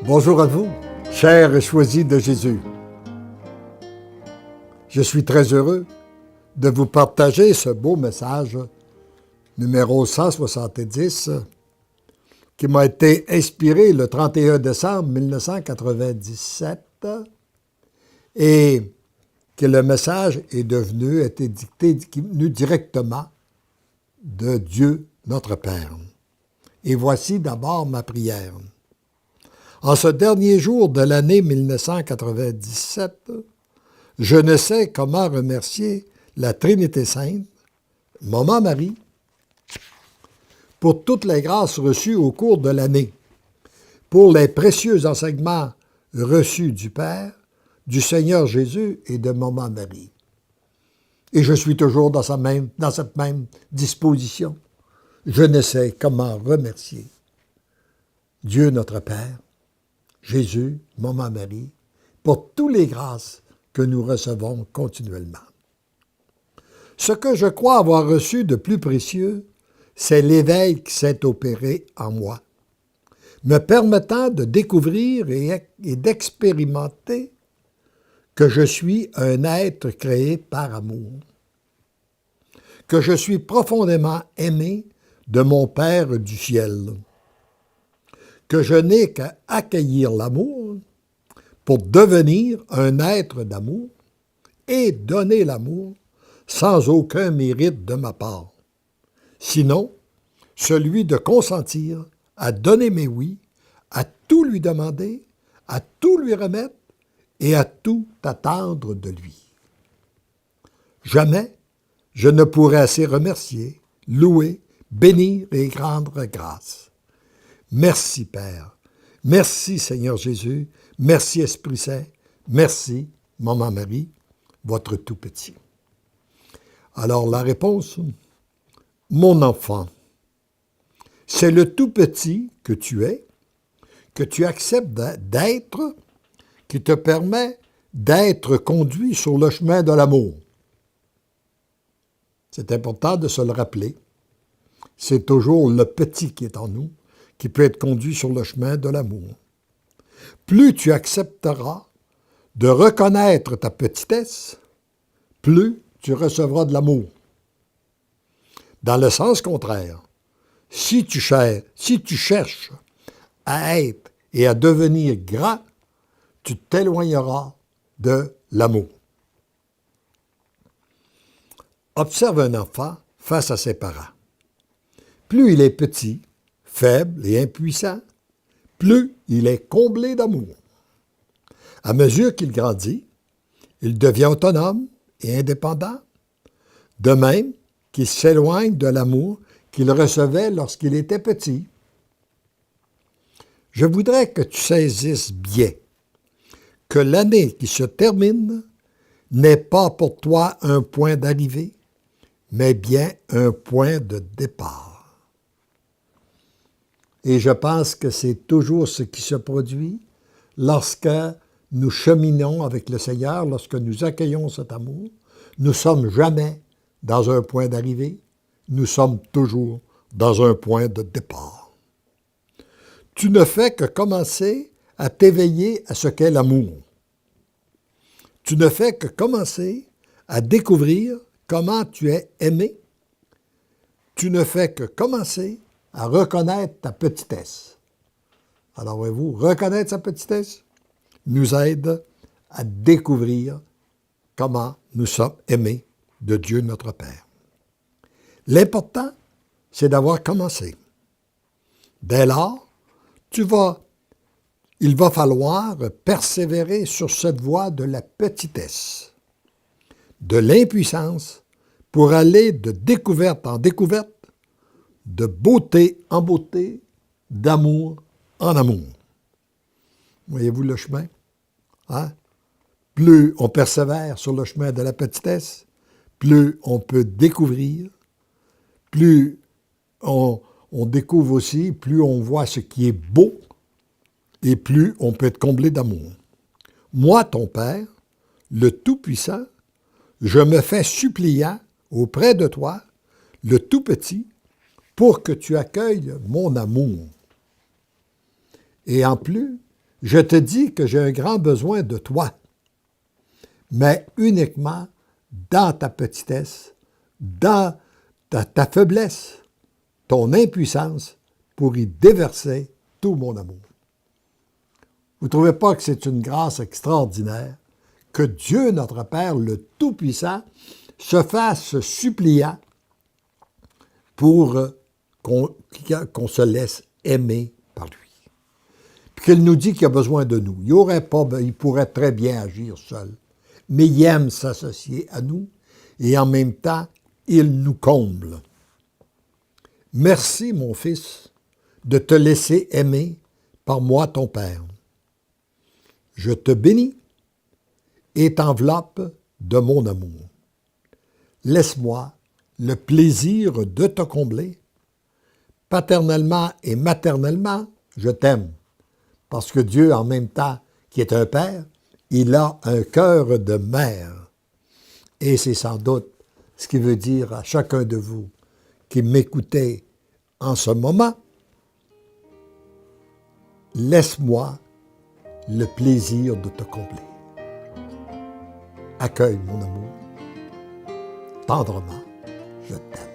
Bonjour à vous, chers et choisis de Jésus. Je suis très heureux de vous partager ce beau message numéro 170 qui m'a été inspiré le 31 décembre 1997 et que le message est été dicté directement de Dieu notre Père. Et voici d'abord ma prière. En ce dernier jour de l'année 1997, je ne sais comment remercier la Trinité Sainte, Maman Marie, pour toutes les grâces reçues au cours de l'année, pour les précieux enseignements reçus du Père, du Seigneur Jésus et de Maman Marie. Et je suis toujours dans cette même disposition. Je ne sais comment remercier Dieu notre Père, Jésus, Maman Marie, pour toutes les grâces que nous recevons continuellement. Ce que je crois avoir reçu de plus précieux, c'est l'éveil qui s'est opéré en moi, me permettant de découvrir et d'expérimenter que je suis un être créé par amour, que je suis profondément aimé de mon Père du ciel, que je n'ai qu'à accueillir l'amour pour devenir un être d'amour et donner l'amour sans aucun mérite de ma part, sinon celui de consentir à donner mes oui, à tout lui demander, à tout lui remettre et à tout attendre de lui. Jamais je ne pourrai assez remercier, louer, bénir et rendre grâce. Merci Père, merci Seigneur Jésus, merci Esprit Saint, merci Maman Marie, votre tout petit. Alors la réponse, mon enfant, c'est le tout petit que tu es, que tu acceptes d'être, qui te permet d'être conduit sur le chemin de l'amour. C'est important de se le rappeler. C'est toujours le petit qui est en nous, qui peut être conduit sur le chemin de l'amour. Plus tu accepteras de reconnaître ta petitesse, plus tu recevras de l'amour. Dans le sens contraire, si tu cherches à être et à devenir grand, tu t'éloigneras de l'amour. Observe un enfant face à ses parents. Plus il est petit, faible et impuissant, plus il est comblé d'amour. À mesure qu'il grandit, il devient autonome et indépendant, de même qu'il s'éloigne de l'amour qu'il recevait lorsqu'il était petit. Je voudrais que tu saisisses bien que l'année qui se termine n'est pas pour toi un point d'arrivée, mais bien un point de départ. Et je pense que c'est toujours ce qui se produit lorsque nous cheminons avec le Seigneur, lorsque nous accueillons cet amour. Nous ne sommes jamais dans un point d'arrivée, nous sommes toujours dans un point de départ. Tu ne fais que commencer à t'éveiller à ce qu'est l'amour. Tu ne fais que commencer à découvrir comment tu es aimé. Tu ne fais que commencer à reconnaître ta petitesse. Alors, voyez-vous, reconnaître sa petitesse nous aide à découvrir comment nous sommes aimés de Dieu notre Père. L'important, c'est d'avoir commencé. Dès lors, il va falloir persévérer sur cette voie de la petitesse, de l'impuissance, pour aller de découverte en découverte, de beauté en beauté, d'amour en amour. Voyez-vous le chemin? Hein? Plus on persévère sur le chemin de la petitesse, plus on peut découvrir, plus on découvre aussi, plus on voit ce qui est beau, et plus on peut être comblé d'amour. Moi, ton Père, le Tout-Puissant, je me fais suppliant auprès de toi, le Tout-Petit, pour que tu accueilles mon amour. Et en plus, je te dis que j'ai un grand besoin de toi, mais uniquement dans ta petitesse, dans ta faiblesse, ton impuissance pour y déverser tout mon amour. Vous ne trouvez pas que c'est une grâce extraordinaire que Dieu, notre Père, le Tout-Puissant, se fasse suppliant pour qu'on se laisse aimer par lui. Puis qu'il nous dit qu'il a besoin de nous. Il pourrait très bien agir seul, mais il aime s'associer à nous et en même temps, il nous comble. Merci, mon fils, de te laisser aimer par moi, ton Père. Je te bénis et t'enveloppe de mon amour. Laisse-moi le plaisir de te combler. Paternellement et maternellement, je t'aime, parce que Dieu, en même temps, qui est un père, il a un cœur de mère. Et c'est sans doute ce qui veut dire à chacun de vous qui m'écoutez en ce moment, laisse-moi le plaisir de te combler. Accueille mon amour. Tendrement, je t'aime.